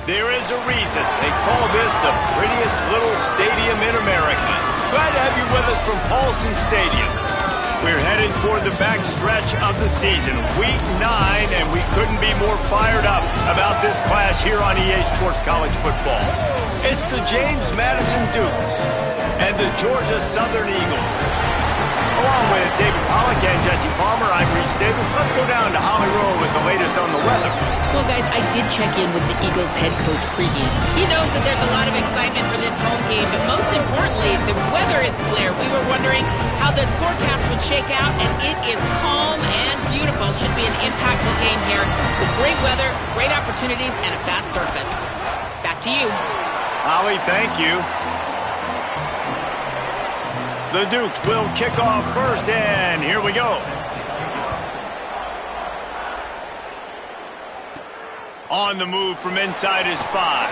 There is a reason they call this the prettiest little stadium in America. Glad to have you with us from Paulson Stadium. We're headed toward the back stretch of the season, Week 9, and we couldn't be more fired up about this clash here on EA Sports College Football. It's the James Madison Dukes and the Georgia Southern Eagles. Along with David Pollack and Jesse Palmer, I'm Reese Davis. Let's go down to Holly Rowe with the latest on the weather. Well, guys, I did check in with the Eagles head coach pregame. He knows that there's a lot of excitement for this home game, but most importantly, the weather is clear. We were wondering how the forecast would shake out, and it is calm and beautiful. Should be an impactful game here with great weather, great opportunities, and a fast surface. Back to you. Holly, thank you. The Dukes will kick off first, and here we go. On the move from inside his 5.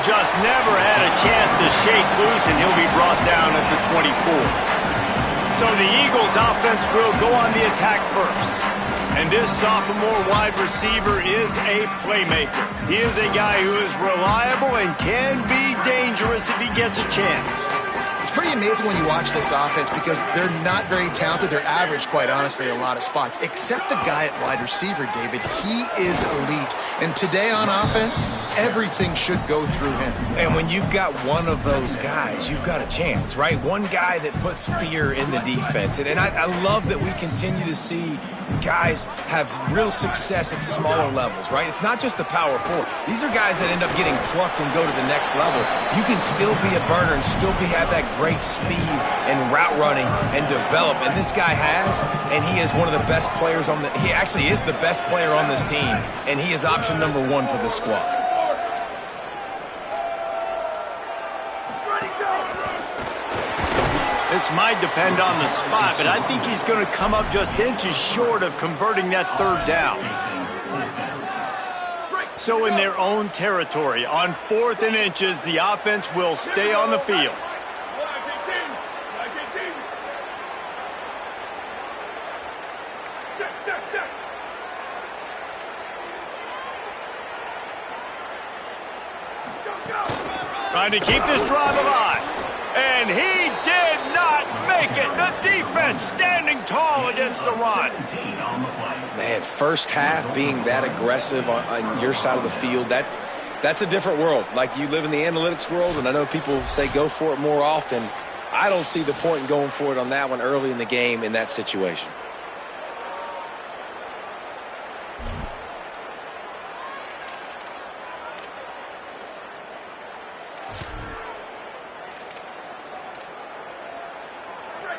Just never had a chance to shake loose, and he'll be brought down at the 24. So the Eagles offense will go on the attack first. And this sophomore wide receiver is a playmaker. He is a guy who is reliable and can be dangerous if he gets a chance. It's pretty amazing when you watch this offense because they're not very talented. They're average, quite honestly, a lot of spots. Except the guy at wide receiver, David. He is elite. And today on offense, everything should go through him. And when you've got one of those guys, you've got a chance, right? One guy that puts fear in the defense. And I love that we continue to see guys have real success at smaller levels, right? It's not just the power 4. These are guys that end up getting plucked and go to the next level. You can still be a burner and still have that great speed and route running and develop. And this guy has, and he is one of the best players on he actually is the best player on this team, and he is option number 1 for this squad. This might depend on the spot, but I think he's going to come up just inches short of converting that third down. So in their own territory, on 4th and inches, the offense will stay on the field. Trying to keep this drive alive. And he did not make it. The defense standing tall against the run. Man, first half being that aggressive on your side of the field, that's a different world. Like, you live in the analytics world, and I know people say go for it more often. I don't see the point in going for it on that one early in the game in that situation.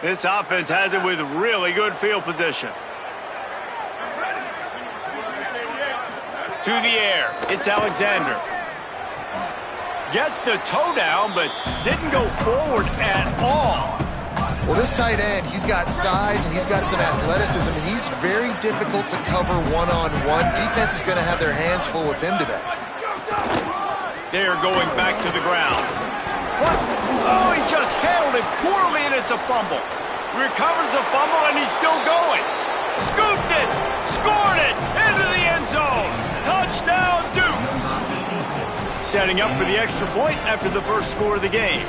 This offense has it with really good field position. To the air, it's Alexander. Gets the toe down, but didn't go forward at all. Well, this tight end, he's got size and he's got some athleticism, and he's very difficult to cover one-on-one. Defense is going to have their hands full with him today. They're going back to the ground. What? Oh, he just handled it poorly, and it's a fumble. Recovers the fumble, and he's still going. Scooped it, scored it, into the end zone. Touchdown, Dukes. Setting up for the extra point after the first score of the game.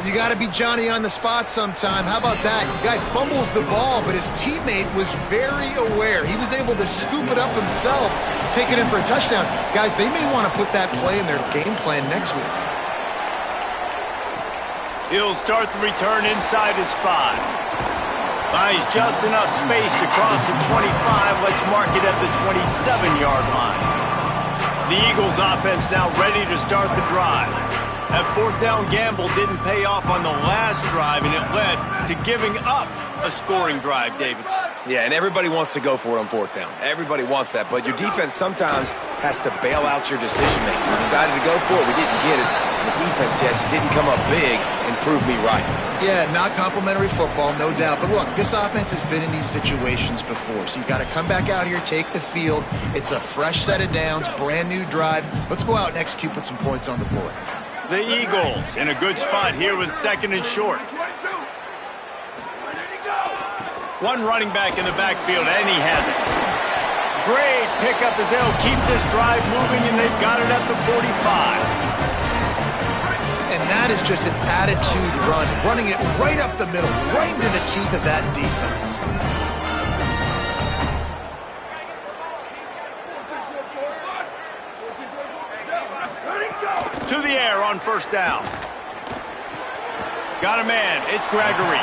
You got to be Johnny on the spot sometime. How about that? The guy fumbles the ball, but his teammate was very aware. He was able to scoop it up himself, take it in for a touchdown. Guys, they may want to put that play in their game plan next week. He'll start the return inside his 5. Buys just enough space across the 25. Let's mark it at the 27-yard line. The Eagles offense now ready to start the drive. That 4th down gamble didn't pay off on the last drive, and it led to giving up a scoring drive, David. Yeah, and everybody wants to go for it on 4th down. Everybody wants that, but your defense sometimes has to bail out your decision-making. We decided to go for it. We didn't get it. The defense, Jesse, didn't come up big and prove me right. Yeah, not complimentary football, no doubt. But look, this offense has been in these situations before, so you got to come back out here, take the field. It's a fresh set of downs, brand new drive. Let's go out and execute, put some points on the board. The Eagles in a good spot here with 2nd and short. One running back in the backfield, and he has it. great pickup as they'll keep this drive moving, and they've got it at the 45. And that is just an attitude run, running it right up the middle, right into the teeth of that defense. To the air on first down. Got a man. It's Gregory.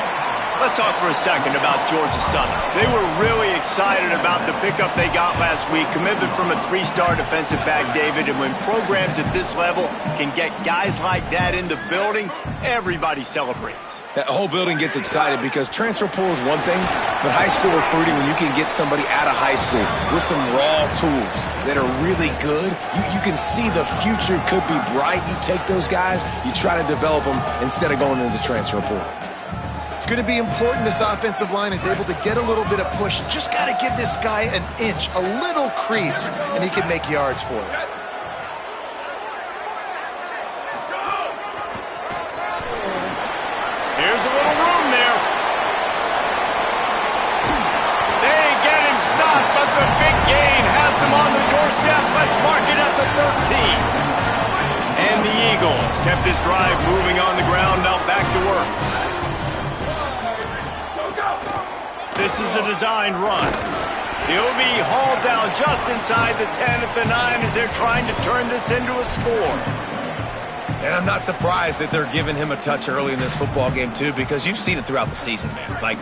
Let's talk for a second about Georgia Southern. They were really excited about the pickup they got last week. Commitment from a three-star defensive back, David. And when programs at this level can get guys like that in the building, everybody celebrates. That whole building gets excited because transfer portal is one thing, but high school recruiting, when you can get somebody out of high school with some raw tools that are really good, you can see the future could be bright. You take those guys, you try to develop them instead of going into the transfer portal. It's going to be important this offensive line is able to get a little bit of push. Just got to give this guy an inch, a little crease, and he can make yards for it. Here's a little room there. They get him stopped, but the big gain has him on the doorstep. Let's mark it at the 13. And the Eagles kept this drive moving on the ground, now back to work. This is a designed run. He'll be hauled down just inside the 10 at the 9 as they're trying to turn this into a score. And I'm not surprised that they're giving him a touch early in this football game, too, because you've seen it throughout the season, man. Like,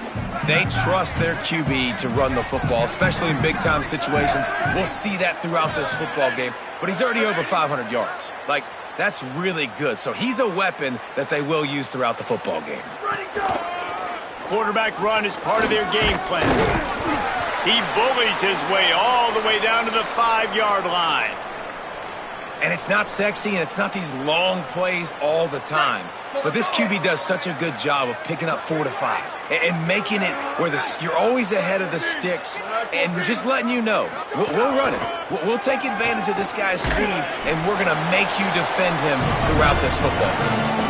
they trust their QB to run the football, especially in big-time situations. We'll see that throughout this football game. But he's already over 500 yards. Like, that's really good. So he's a weapon that they will use throughout the football game. Ready, go! Quarterback run is part of their game plan. He bullies his way all the way down to the 5-yard line. And it's not sexy, and it's not these long plays all the time. But this QB does such a good job of picking up 4 to 5 and making it where you're always ahead of the sticks and just letting you know, we'll run it. We'll take advantage of this guy's speed, and we're going to make you defend him throughout this football game.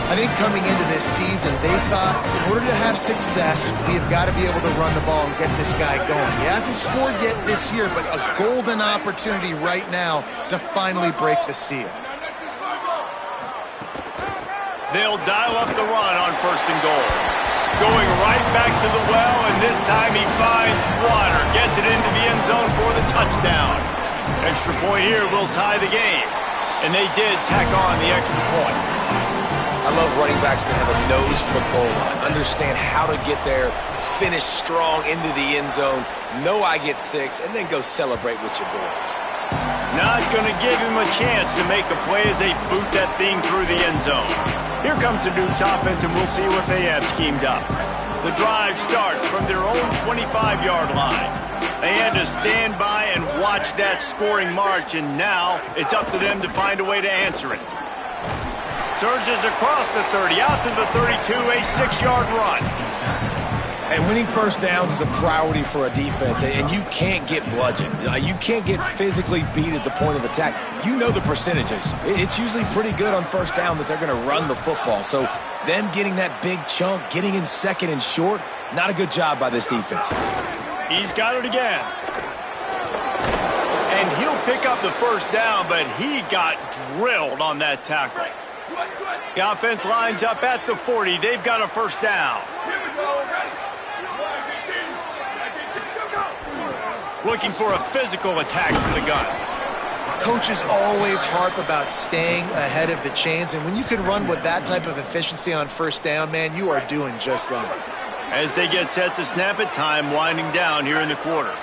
I think coming into this season, they thought in order to have success, we have got to be able to run the ball and get this guy going. He hasn't scored yet this year, but a golden opportunity right now to finally break the seal. They'll dial up the run on first and goal. Going right back to the well, and this time he finds water. Gets it into the end zone for the touchdown. Extra point here will tie the game. And they did tack on the extra point. I love running backs that have a nose for the goal line, understand how to get there, finish strong into the end zone, know I get 6, and then go celebrate with your boys. Not going to give him a chance to make a play as they boot that thing through the end zone. Here comes the Duke's offense, and we'll see what they have schemed up. The drive starts from their own 25-yard line. They had to stand by and watch that scoring march, and now it's up to them to find a way to answer it. Surges across the 30, out to the 32, a 6-yard run. And winning first downs is a priority for a defense, and you can't get bludgeoned. You can't get physically beat at the point of attack. You know the percentages. It's usually pretty good on first down that they're going to run the football. So them getting that big chunk, getting in second and short, not a good job by this defense. He's got it again. And he'll pick up the first down, but he got drilled on that tackle. The offense lines up at the 40. They've got a first down. Looking for a physical attack from the gun. Coaches always harp about staying ahead of the chains, and when you can run with that type of efficiency on first down, man, you are doing just that. As they get set to snap it, time winding down here in the quarter.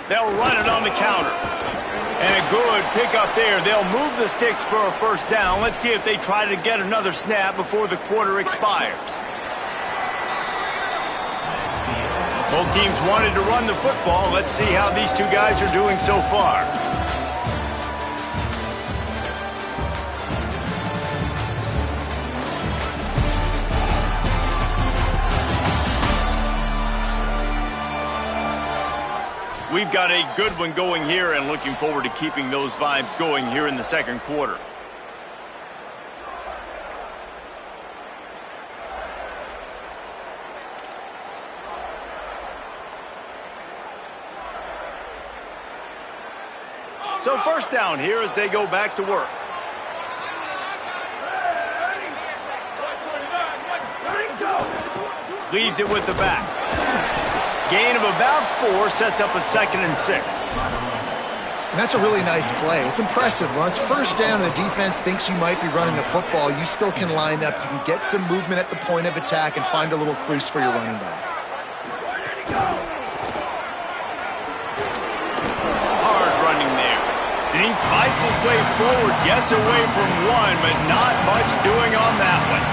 They'll run it on the counter. And a good pickup there. They'll move the sticks for a first down. Let's see if they try to get another snap before the quarter expires. Both teams wanted to run the football. Let's see how these two guys are doing so far. We've got a good one going here and looking forward to keeping those vibes going here in the second quarter. So first down here as they go back to work. Leaves it with the back. Gain of about 4 sets up a 2nd and 6. And that's a really nice play. It's impressive. Once first down and the defense thinks you might be running the football, you still can line up. You can get some movement at the point of attack and find a little crease for your running back. Hard running there. And he fights his way forward, gets away from one, but not much doing on that one.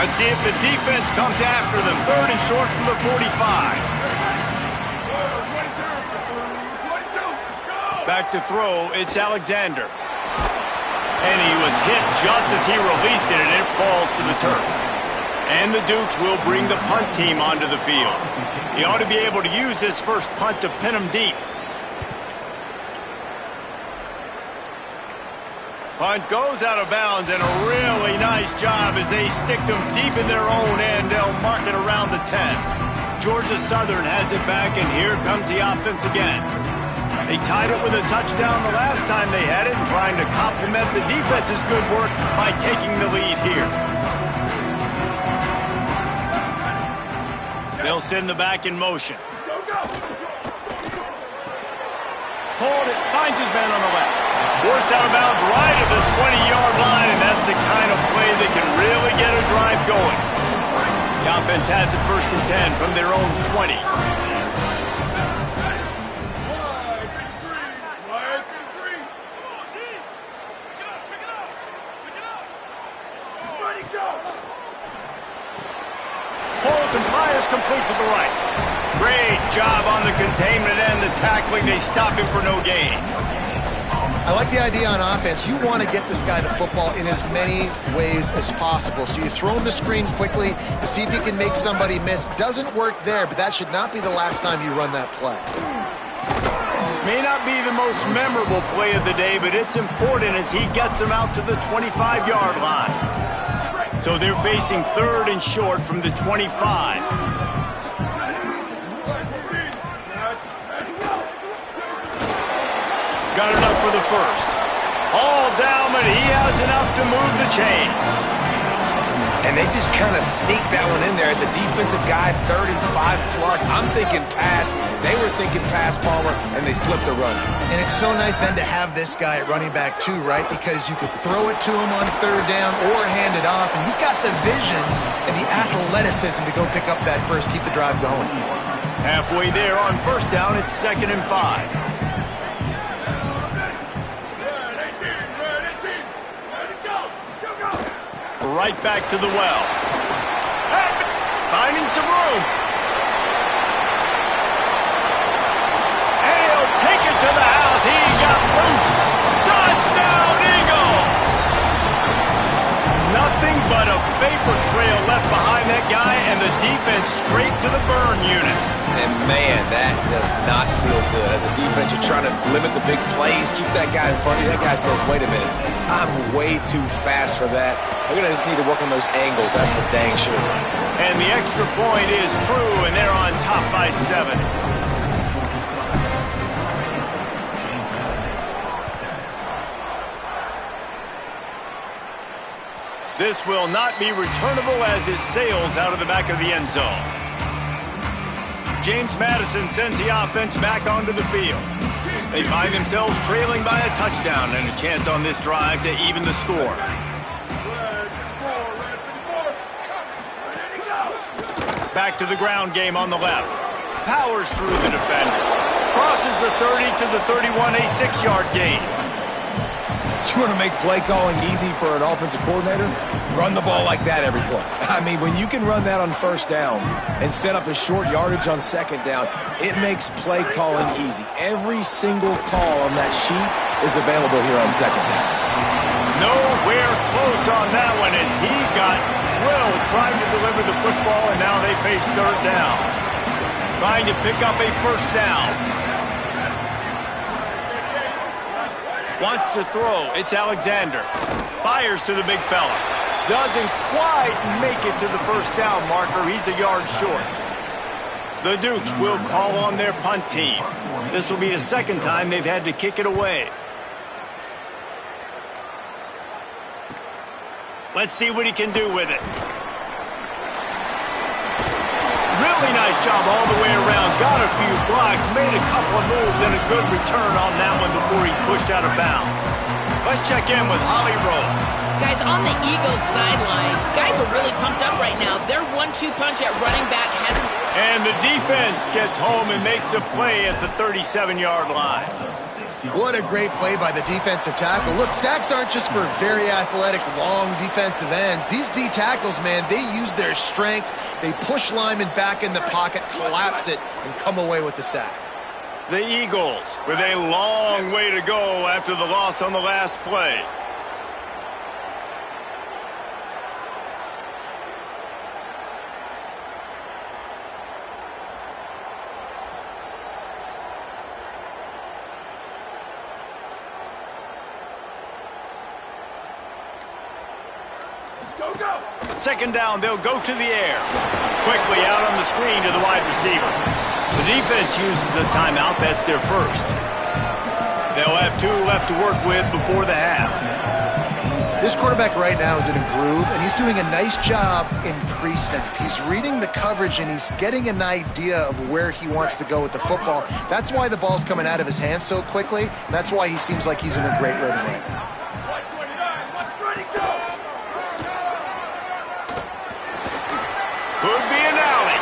Let's see if the defense comes after them. 3rd and short from the 45. Back to throw, it's Alexander. And he was hit just as he released it, and it falls to the turf. And the Dukes will bring the punt team onto the field. He ought to be able to use this first punt to pin him deep. Punt goes out of bounds, and a really nice job as they stick them deep in their own end. They'll mark it around the 10. Georgia Southern has it back, and here comes the offense again. They tied it with a touchdown the last time they had it, and trying to complement the defense's good work by taking the lead here. They'll send the back in motion. Hold it, finds his man on the left. Forced out of bounds right at the 20-yard line, and that's the kind of play that can really get a drive going. The offense has it 1st and 10 from their own 20. Holds and fires complete to the right. Great job on the containment and the tackling. They stop him for no gain. I like the idea on offense. You want to get this guy the football in as many ways as possible. So you throw him the screen quickly to see if he can make somebody miss. Doesn't work there, but that should not be the last time you run that play. May not be the most memorable play of the day, but it's important as he gets them out to the 25-yard line. So they're facing 3rd and short from the 25. Got enough for the first. All down, but he has enough to move the chains. And they just kind of sneak that one in there as a defensive guy, 3rd and 5 plus. I'm thinking pass. They were thinking pass, Palmer, and they slipped the run. And it's so nice then to have this guy at running back too, right? Because you could throw it to him on 3rd down or hand it off, and he's got the vision and the athleticism to go pick up that first, keep the drive going. Halfway there on 1st down, it's 2nd and 5. Right back to the well. Finding some room. And he'll take it to the house. He got loose. Touchdown, Eagles! Nothing but a vapor trail left behind that guy, and the defense straight to the burn unit. And man, that does not feel good. As a defense, you're trying to limit the big plays, keep that guy in front of you. That guy says, wait a minute, I'm way too fast for that. We're going to just need to work on those angles, that's for dang sure. And the extra point is true, and they're on top by 7. This will not be returnable as it sails out of the back of the end zone. James Madison sends the offense back onto the field. They find themselves trailing by a touchdown and a chance on this drive to even the score. Back to the ground game on the left. Powers through the defender. Crosses the 30 to the 31, a 6-yard gain. You want to make play calling easy for an offensive coordinator? Run the ball like that every play. I mean, when you can run that on 1st down and set up a short yardage on 2nd down, it makes play calling easy. Every single call on that sheet is available here on 2nd down. Nowhere close on that one as he got drilled trying to deliver the football, and now they face 3rd down. Trying to pick up a 1st down. Wants to throw. It's Alexander. Fires to the big fella. Doesn't quite make it to the 1st down marker. He's a yard short. The Dukes will call on their punt team. This will be the second time they've had to kick it away. Let's see what he can do with it. Really nice job all the way around. Got a few blocks, made a couple of moves, and a good return on that one before he's pushed out of bounds. Let's check in with Holly Rowe. Guys, on the Eagles sideline, guys are really pumped up right now. Their 1-2 punch at running back hasn't... And the defense gets home and makes a play at the 37-yard line. What a great play by the defensive tackle. Look, sacks aren't just for very athletic, long defensive ends. These D tackles, man, they use their strength. They push linemen back in the pocket, collapse it, and come away with the sack. The Eagles with a long way to go after the loss on the last play. Second down, they'll go to the air. Quickly out on the screen to the wide receiver. The defense uses a timeout. That's their first. They'll have 2 left to work with before the half. This quarterback right now is in a groove, and he's doing a nice job in pre-snap. He's reading the coverage, and he's getting an idea of where he wants to go with the football. That's why the ball's coming out of his hands so quickly, and that's why he seems like he's in a great rhythm right now. Could be an alley.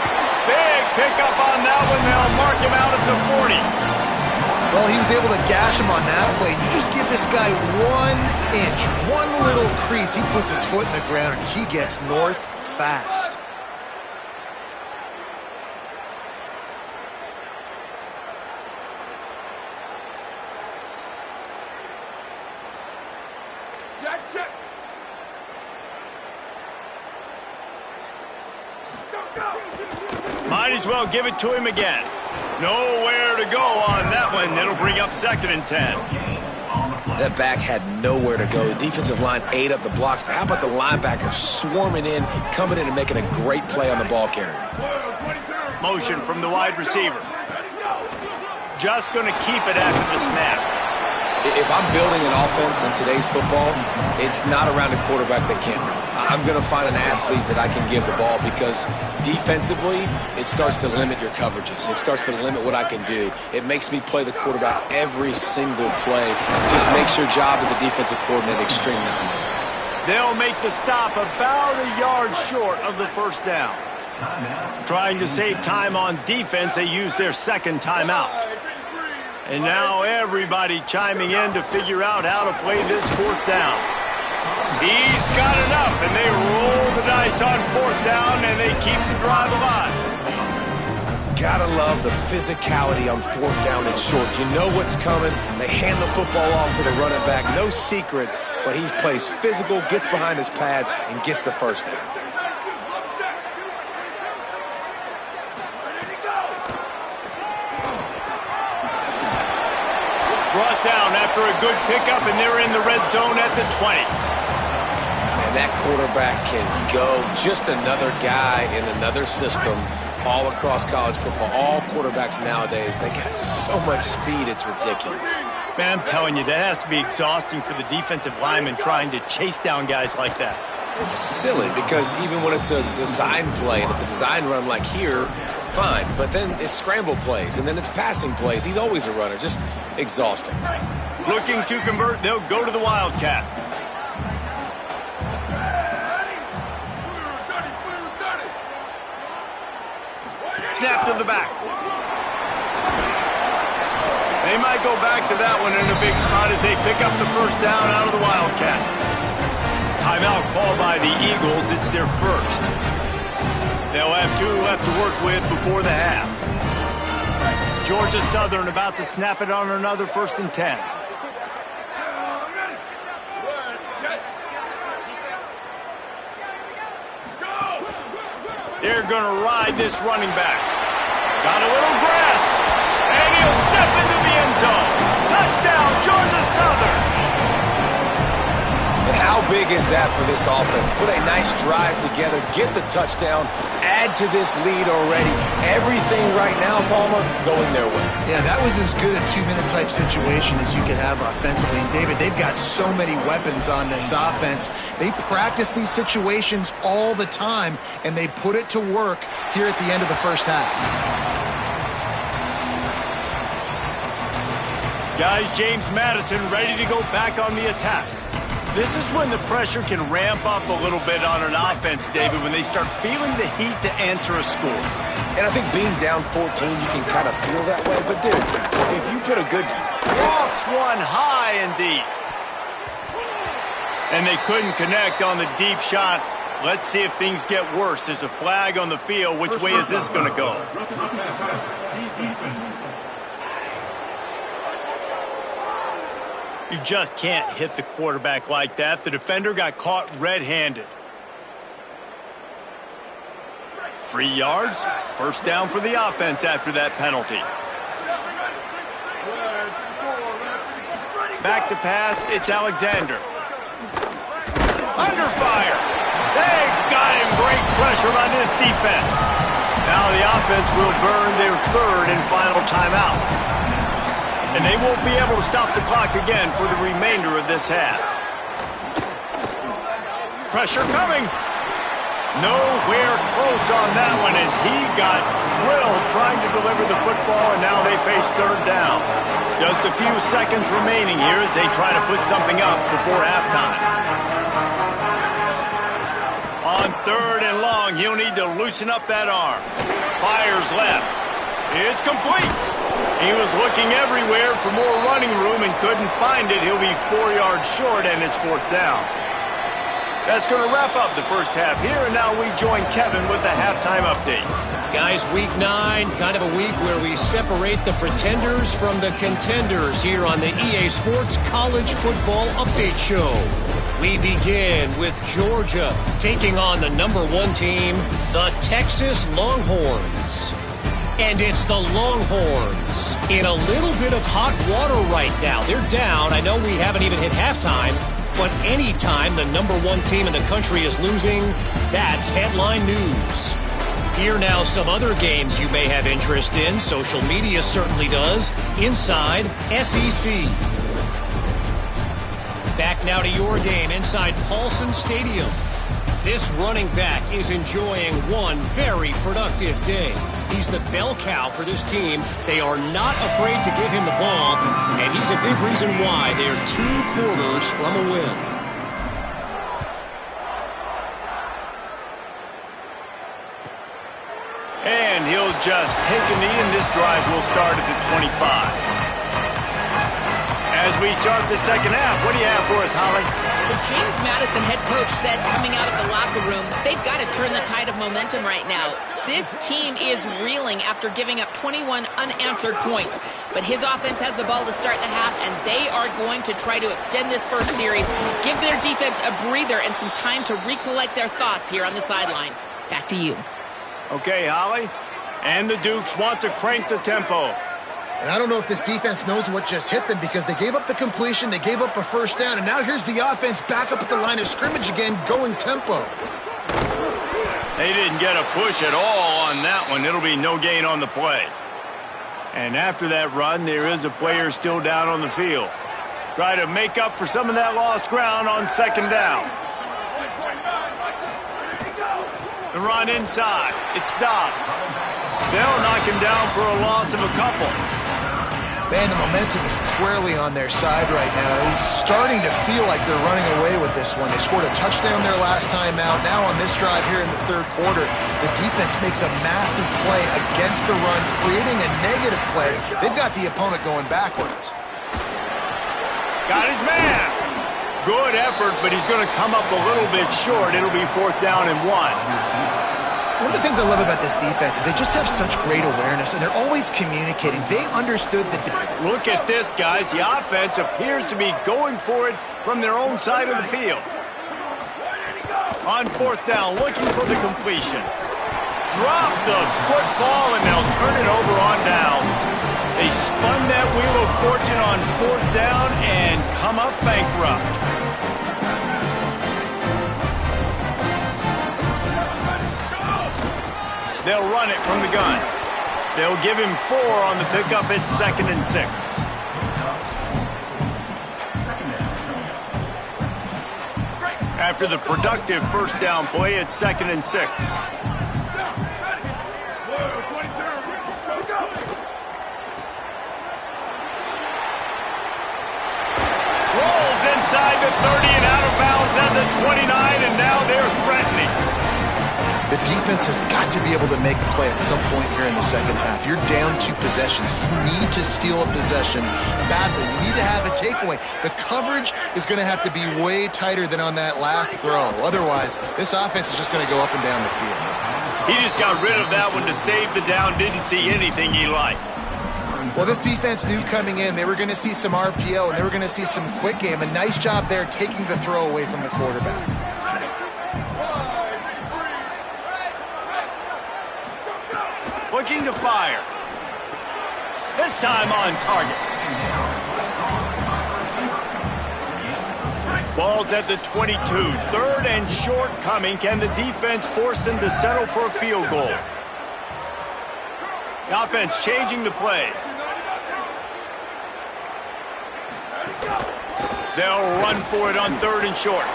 Big pickup on that one. They'll mark him out at the 40. Well, he was able to gash him on that play. You just give this guy 1 inch, one little crease. He puts his foot in the ground, and he gets north fast. Check. Might as well give it to him again. Nowhere to go on that one. It'll bring up 2nd and 10. That back had nowhere to go. The defensive line ate up the blocks, but how about the linebacker swarming in, coming in and making a great play on the ball carrier? Motion from the wide receiver. Just going to keep it after the snap. If I'm building an offense in today's football, it's not around a quarterback that can't run. I'm going to find an athlete that I can give the ball because defensively, it starts to limit your coverages. It starts to limit what I can do. It makes me play the quarterback every single play. It just makes your job as a defensive coordinator extremely hard. They'll make the stop about a yard short of the first down. Trying to save time on defense, they use their 2nd timeout. And now everybody chiming in to figure out how to play this 4th down. He's got enough, and they roll the dice on 4th down, and they keep the drive alive. Gotta love the physicality on 4th down and short. You know what's coming. They hand the football off to the running back. No secret, but he plays physical, gets behind his pads, and gets the first down. Brought down after a good pickup, and they're in the red zone at the 20. And that quarterback can go. Just another guy in another system all across college football. All quarterbacks nowadays, they got so much speed, it's ridiculous. Man, I'm telling you, that has to be exhausting for the defensive lineman trying to chase down guys like that. It's silly because even when it's a design play and it's a design run like here, fine. But then it's scramble plays and then it's passing plays. He's always a runner. Just exhausting. Looking to convert, they'll go to the Wildcat. Snap to the back. They might go back to that one in a big spot as they pick up the first down out of the Wildcat. Timeout called by the Eagles. It's their first. They'll have 2 left to work with before the half. Georgia Southern about to snap it on another 1st and 10. They're going to ride this running back. Got a little grass, and he'll step into the end zone. Touchdown, Georgia Southern. And And how big is that for this offense? Put a nice drive together, get the touchdown, add to this lead already. Everything right now, Palmer, going their way. Yeah, that was as good a two-minute type situation as you could have offensively. And David, they've got so many weapons on this offense. They practice these situations all the time, and they put it to work here at the end of the first half. Guys, James Madison ready to go back on the attack. This is when the pressure can ramp up a little bit on an offense, David, when they start feeling the heat to answer a score. And I think being down 14, you can kind of feel that way. But, dude, if you put a good... Lofts one high and deep. And they couldn't connect on the deep shot. Let's see if things get worse. There's a flag on the field. Which way is this going to go? You just can't hit the quarterback like that. The defender got caught red-handed. 3 yards. First down for the offense after that penalty. Back to pass. It's Alexander. Under fire. They've got him. Great pressure on this defense. Now the offense will burn their third and final timeout. And they won't be able to stop the clock again for the remainder of this half. Pressure coming. Nowhere close on that one as he got drilled trying to deliver the football, and now they face third down. Just a few seconds remaining here as they try to put something up before halftime. On third and long, he'll need to loosen up that arm. Fires left. It's complete. He was looking everywhere for more running room and couldn't find it. He'll be 4 yards short, and it's fourth down. That's going to wrap up the first half here, and now we join Kevin with the halftime update. Guys, week 9, kind of a week where we separate the pretenders from the contenders here on the EA Sports College Football Update Show. We begin with Georgia taking on the #1 team, the Texas Longhorns. And it's the Longhorns in a little bit of hot water right now. They're down. I know we haven't even hit halftime, but anytime the #1 team in the country is losing, that's headline news. Here now some other games you may have interest in. Social media certainly does. Inside SEC. Back now to your game inside Paulson Stadium. This running back is enjoying one very productive day. He's the bell cow for this team. They are not afraid to give him the ball, and he's a big reason why they're 2 quarters from a win. And he'll just take a knee, and this drive will start at the 25. As we start the second half, what do you have for us, Holly? The James Madison head coach said coming out of the locker room, they've got to turn the tide of momentum right now. This team is reeling after giving up 21 unanswered points. But his offense has the ball to start the half, and they are going to try to extend this first series, give their defense a breather and some time to recollect their thoughts here on the sidelines. Back to you. Okay, Holly. And the Dukes want to crank the tempo. And I don't know if this defense knows what just hit them because they gave up the completion, they gave up a first down, and now here's the offense back up at the line of scrimmage again, going tempo. They didn't get a push at all on that one. It'll be no gain on the play. And after that run, there is a player still down on the field. Try to make up for some of that lost ground on second down. The run inside. It's Dobbs. They'll knock him down for a loss of a couple. Man, the momentum is squarely on their side right now. It's starting to feel like they're running away with this one. They scored a touchdown their last time out. Now on this drive here in the third quarter, the defense makes a massive play against the run, creating a negative play. They've got the opponent going backwards. Got his man. Good effort, but he's going to come up a little bit short. It'll be fourth down and 1. One of the things I love about this defense is they just have such great awareness, and they're always communicating. They understood that... Look at this, guys. The offense appears to be going for it from their own side of the field. On fourth down, looking for the completion. Drop the football, and they'll turn it over on downs. They spun that wheel of fortune on fourth down and come up bankrupt. They'll run it from the gun. They'll give him 4 on the pickup at 2nd and 6. After the productive first down play, it's 2nd and 6. Rolls inside the 30 and out of bounds at the 29, and now they're threatening. The defense has got to be able to make a play at some point here in the second half. You're down 2 possessions. You need to steal a possession badly. You need to have a takeaway. The coverage is going to have to be way tighter than on that last throw. Otherwise, this offense is just going to go up and down the field. He just got rid of that one to save the down. Didn't see anything he liked. Well, this defense knew coming in they were going to see some RPO and they were going to see some quick game. A nice job there taking the throw away from the quarterback. Looking to fire. This time on target. Ball's at the 22. 3rd and short coming. Can the defense force them to settle for a field goal? The offense changing the play. They'll run for it on 3rd and short.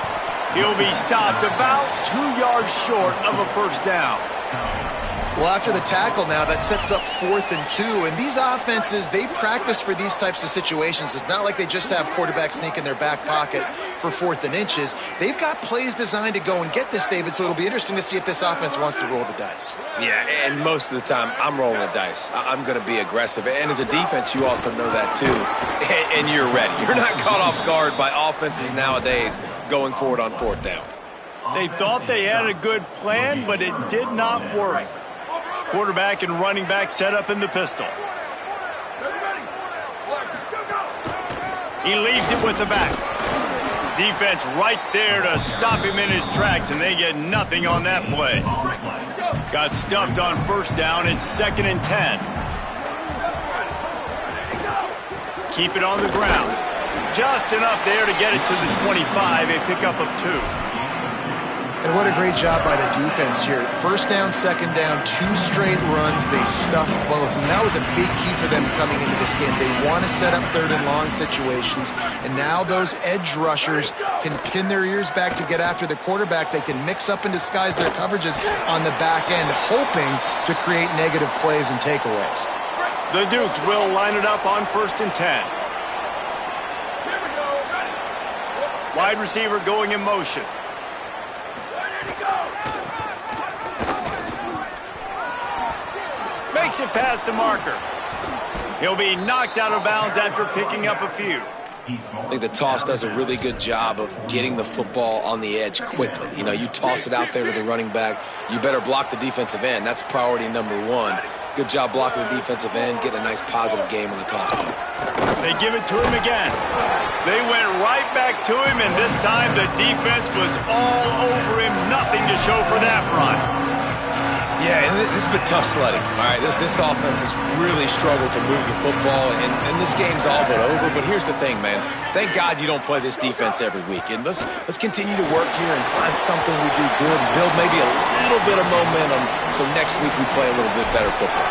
He'll be stopped about 2 yards short of a first down. Well, after the tackle now, that sets up 4th and 2. And these offenses, they practice for these types of situations. It's not like they just have quarterback sneak in their back pocket for 4th and inches. They've got plays designed to go and get this, David, so it'll be interesting to see if this offense wants to roll the dice. Yeah, and most of the time, I'm rolling the dice. I'm going to be aggressive. And as a defense, you also know that too. And you're ready. You're not caught off guard by offenses nowadays going forward on 4th down. They thought they had a good plan, but it did not work. Quarterback and running back set up in the pistol. He leaves it with the back. Defense right there to stop him in his tracks, and they get nothing on that play. Got stuffed on first down. It's 2nd and 10. Keep it on the ground. Just enough there to get it to the 25, a pickup of 2. And what a great job by the defense here. First down, second down, 2 straight runs. They stuffed both. And that was a big key for them coming into this game. They want to set up 3rd and long situations. And now those edge rushers can pin their ears back to get after the quarterback. They can mix up and disguise their coverages on the back end, hoping to create negative plays and takeaways. The Dukes will line it up on 1st and 10. Wide receiver going in motion. Makes it past the marker. He'll be knocked out of bounds after picking up a few. I think the toss does a really good job of getting the football on the edge quickly. You know, you toss it out there to the running back, you better block the defensive end. That's priority number 1. Good job blocking the defensive end, getting a nice positive game on the toss ball. They give it to him again. They went right back to him, and this time the defense was all over him. Nothing to show for that run. Yeah, and this has been tough sledding. All right, this offense has really struggled to move the football, and this game's all but over. But here's the thing, man. Thank God you don't play this defense every week. And let's continue to work here and find something we do good and build maybe a little bit of momentum so next week we play a little bit better football.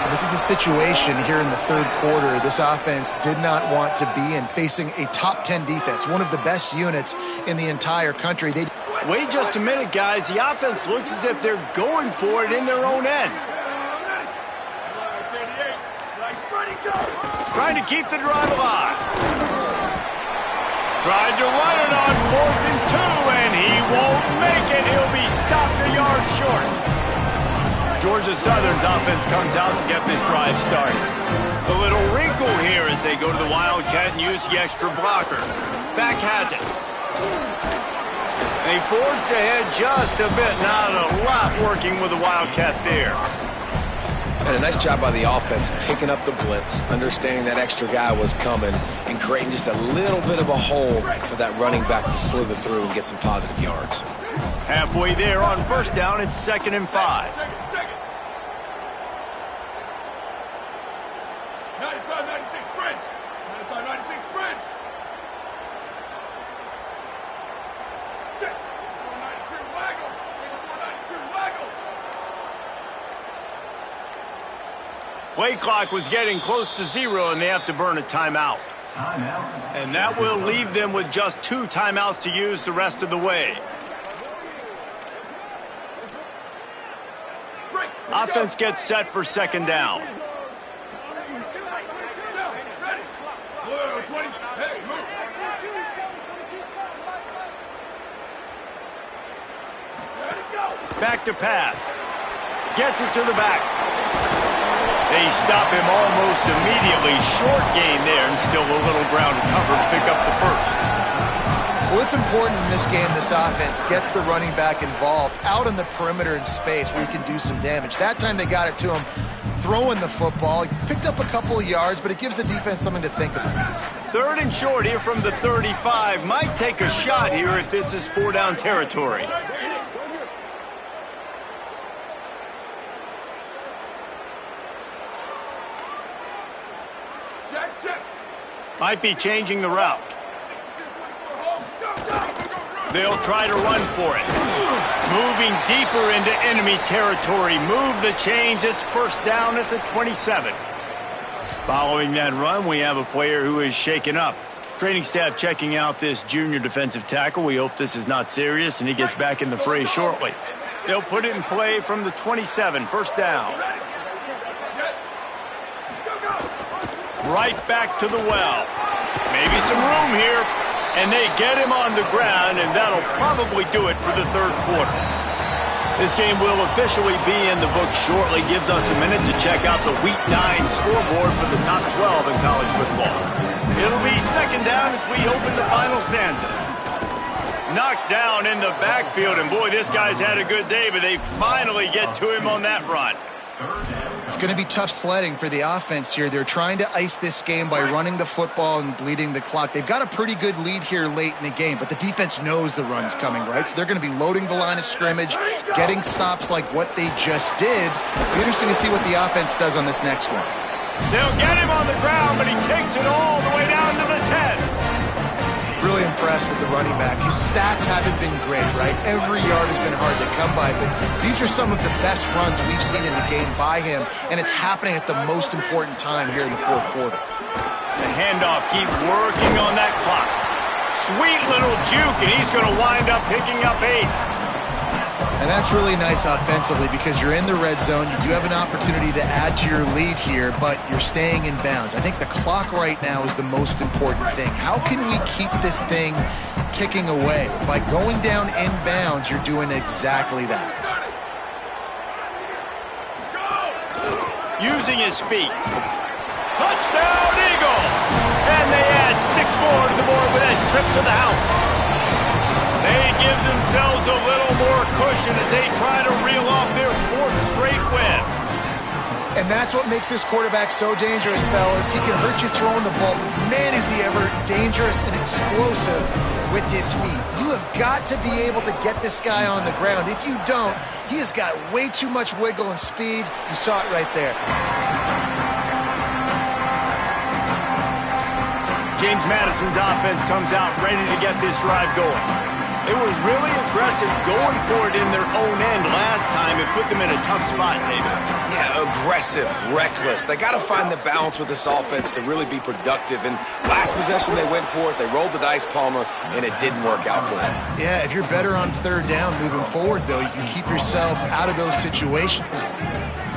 This is a situation here in the 3rd quarter this offense did not want to be in, facing a top 10 defense, one of the best units in the entire country. Wait just a minute, guys. The offense looks as if they're going for it in their own end. Trying to keep the drive alive. Tried to run it on 4th and 2, and he won't make it. He'll be stopped a yard short. Georgia Southern's offense comes out to get this drive started. A little wrinkle here as they go to the Wildcat and use the extra blocker. Back has it. They forged ahead just a bit. Not a lot working with the Wildcat there. And a nice job by the offense picking up the blitz, understanding that extra guy was coming, and creating just a little bit of a hole for that running back to slither through and get some positive yards. Halfway there on first down, it's 2nd and 5. play clock was getting close to 0, and they have to burn a timeout. And that will leave them with just 2 timeouts to use the rest of the way. Offense gets set for second down. Back to pass. Gets it to the back. They stop him almost immediately. Short gain there, and still a little ground to cover to pick up the first. Well, it's important in this game, this offense gets the running back involved out on the perimeter in space where he can do some damage. That time they got it to him throwing the football. He picked up a couple of yards, but it gives the defense something to think about. 3rd and short here from the 35. Might take a shot here if this is 4-down territory. Might be changing the route. They'll try to run for it. Moving deeper into enemy territory. Move the chains. It's first down at the 27. Following that run, we have a player who is shaken up. Training staff checking out this junior defensive tackle. We hope this is not serious, and he gets back in the fray shortly. They'll put it in play from the 27. First down. Right back to the well. Maybe some room here. And they get him on the ground, and that'll probably do it for the 3rd quarter. This game will officially be in the books shortly. Gives us a minute to check out the Week 9 scoreboard for the top 12 in college football. It'll be second down as we open the final stanza. Knocked down in the backfield, and boy, this guy's had a good day, but they finally get to him on that run. It's going to be tough sledding for the offense here. They're trying to ice this game by running the football and bleeding the clock. They've got a pretty good lead here late in the game, but the defense knows the run's coming, right? So they're going to be loading the line of scrimmage, getting stops like what they just did. It'll be interesting to see what the offense does on this next one. They'll get him on the ground, but he takes it all the way down to the 10. Really impressed with the running back. His stats haven't been great, right? Every yard has been hard to come by, but these are some of the best runs we've seen in the game by him, and it's happening at the most important time here in the 4th quarter. The handoff, keep working on that clock. Sweet little juke, and he's going to wind up picking up 8. And that's really nice offensively because you're in the red zone. You do have an opportunity to add to your lead here, but you're staying in bounds. I think the clock right now is the most important thing. How can we keep this thing ticking away? By going down in bounds, you're doing exactly that. Using his feet. Touchdown, Eagles! And they add 6 more to the board with that trip to the house. They give themselves a little more cushion as they try to reel off their 4th straight win. And that's what makes this quarterback so dangerous, fellas. He can hurt you throwing the ball, but man, is he ever dangerous and explosive with his feet. You have got to be able to get this guy on the ground. If you don't, he has got way too much wiggle and speed. You saw it right there. James Madison's offense comes out ready to get this drive going. They were really aggressive going for it in their own end last time. It put them in a tough spot, David. Yeah, aggressive, reckless. They got to find the balance with this offense to really be productive. And last possession, they went for it. They rolled the dice, Palmer, and it didn't work out for them. Yeah, if you're better on 3rd down moving forward, though, you can keep yourself out of those situations.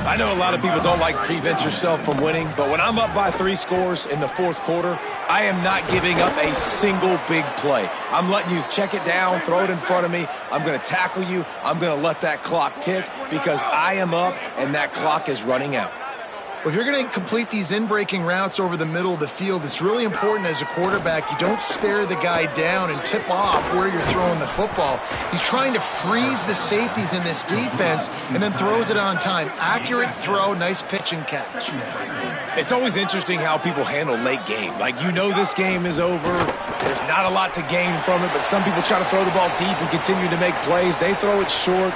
I know a lot of people don't like prevent yourself from winning, but when I'm up by 3 scores in the 4th quarter, I am not giving up a single big play. I'm letting you check it down, throw it in front of me. I'm going to tackle you. I'm going to let that clock tick because I am up and that clock is running out. Well, if you're going to complete these in-breaking routes over the middle of the field, it's really important as a quarterback you don't stare the guy down and tip off where you're throwing the football. He's trying to freeze the safeties in this defense and then throws it on time. Accurate throw, nice pitch and catch. It's always interesting how people handle late game. Like, you know this game is over. There's not a lot to gain from it, but some people try to throw the ball deep and continue to make plays. They throw it short.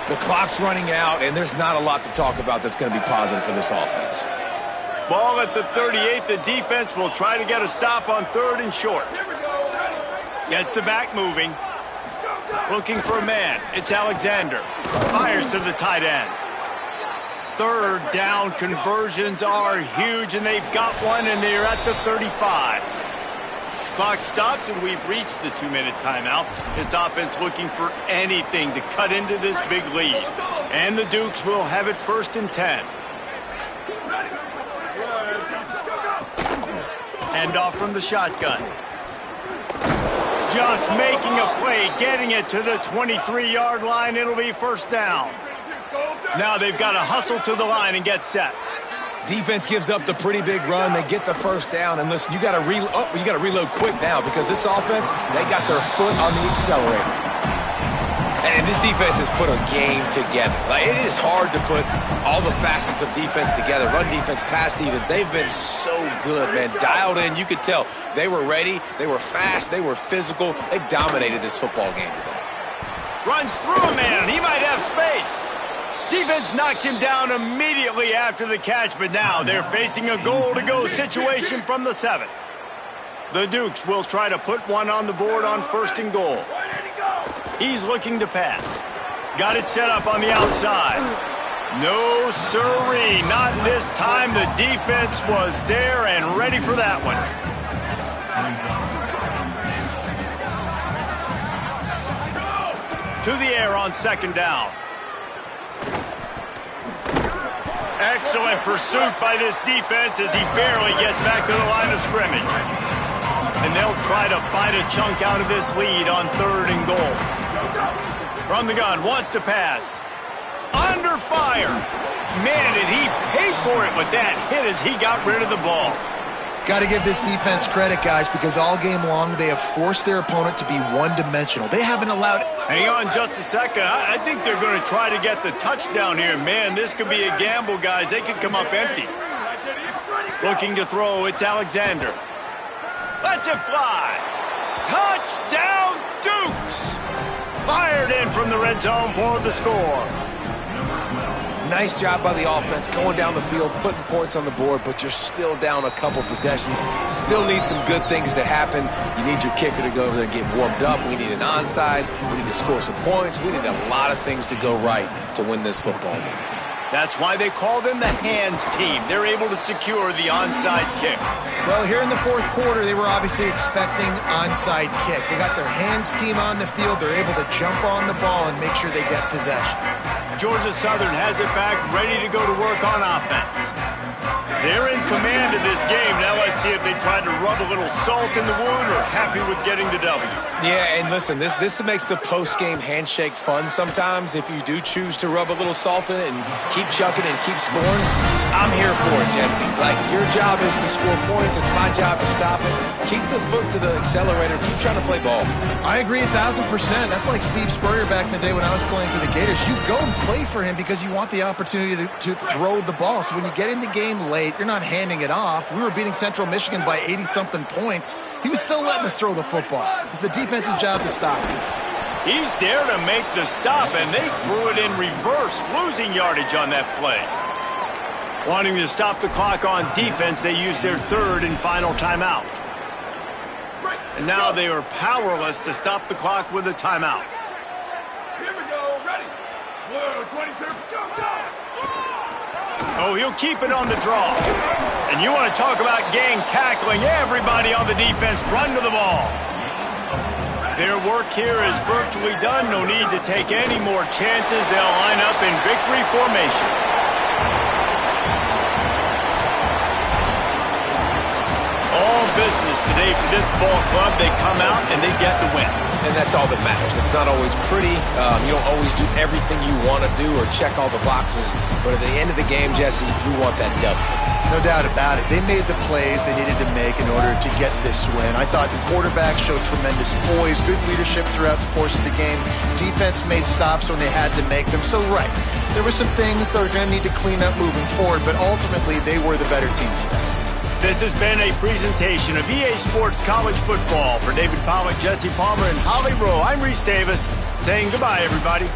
The clock's running out, and there's not a lot to talk about that's going to be positive for this offense. Ball at the 38. The defense will try to get a stop on 3rd and short. Gets the back moving. Looking for a man. It's Alexander. Fires to the tight end. third down conversions are huge, and they've got one, and they're at the 35. Clock stops, and we've reached the 2-minute timeout. This offense looking for anything to cut into this big lead. And the Dukes will have it 1st and 10. Hand off from the shotgun. Just making a play, getting it to the 23-yard line. It'll be 1st down. Now they've got to hustle to the line and get set. Defense gives up the pretty big run. They get the 1st down. And listen, you got to reload quick now because this offense, they got their foot on the accelerator. And this defense has put a game together. Like, it is hard to put all the facets of defense together. Run defense, pass defense. They've been so good, man. Dialed in. You could tell they were ready. They were fast. They were physical. They dominated this football game today. Runs through a man. He might have space. Defense knocks him down immediately after the catch, but now they're facing a goal-to-go situation from the 7. The Dukes will try to put one on the board on 1st and goal. He's looking to pass. Got it set up on the outside. No siree, not this time. The defense was there and ready for that one. To the air on 2nd down. Excellent pursuit by this defense as he barely gets back to the line of scrimmage. And they'll try to bite a chunk out of this lead on 3rd and goal. From the gun, wants to pass. Under fire. Man, did he pay for it with that hit as he got rid of the ball. Got to give this defense credit, guys, because all game long they have forced their opponent to be one-dimensional. They haven't allowed... Hang on just a second. I think they're going to try to get the touchdown here. Man, this could be a gamble, guys. They could come up empty. Looking to throw, it's Alexander. Lets it fly. Touchdown, Dukes! Fired in from the red zone for the score. Nice job by the offense going down the field, putting points on the board, but you're still down a couple possessions. Still need some good things to happen. You need your kicker to go over there and get warmed up. We need an onside. We need to score some points. We need a lot of things to go right to win this football game. That's why they call them the hands team. They're able to secure the onside kick. Well, here in the 4th quarter, they were obviously expecting onside kick. They got their hands team on the field. They're able to jump on the ball and make sure they get possession. Georgia Southern has it back, ready to go to work on offense. They're in command of this game. Now let's see if they try to rub a little salt in the wound or happy with getting the W. Yeah, and listen, this makes the post-game handshake fun sometimes. If you do choose to rub a little salt in it and keep chucking and keep scoring, I'm here for it, Jesse. Like, your job is to score points. It's my job to stop it. Keep the foot to the accelerator. Keep trying to play ball. I agree 1,000%. That's like Steve Spurrier back in the day when I was playing for the Gators. You go and play for him because you want the opportunity to throw the ball. So when you get in the game late, you're not handing it off. We were beating Central Michigan by 80-something points. He was still letting us throw the football. It's the defense's job to stop it. He's there to make the stop, and they threw it in reverse, losing yardage on that play. Wanting to stop the clock on defense, they used their 3rd and final timeout. And now they are powerless to stop the clock with a timeout. Here we go, ready. Blue, 22, go, go! Oh, he'll keep it on the draw. And you want to talk about gang tackling. Everybody on the defense run to the ball. Their work here is virtually done. No need to take any more chances. They'll line up in victory formation. All business today for this ball club. They come out and they get the win. And that's all that matters. It's not always pretty. You don't always do everything you want to do or check all the boxes. But at the end of the game, Jesse, you want that W. No doubt about it. They made the plays they needed to make in order to get this win. I thought the quarterback showed tremendous poise, good leadership throughout the course of the game. Defense made stops when they had to make them. So, right, there were some things they're going to need to clean up moving forward, but ultimately they were the better team today. This has been a presentation of EA Sports College Football. For David Pollack, Jesse Palmer, and Holly Rowe, I'm Reese Davis saying goodbye, everybody.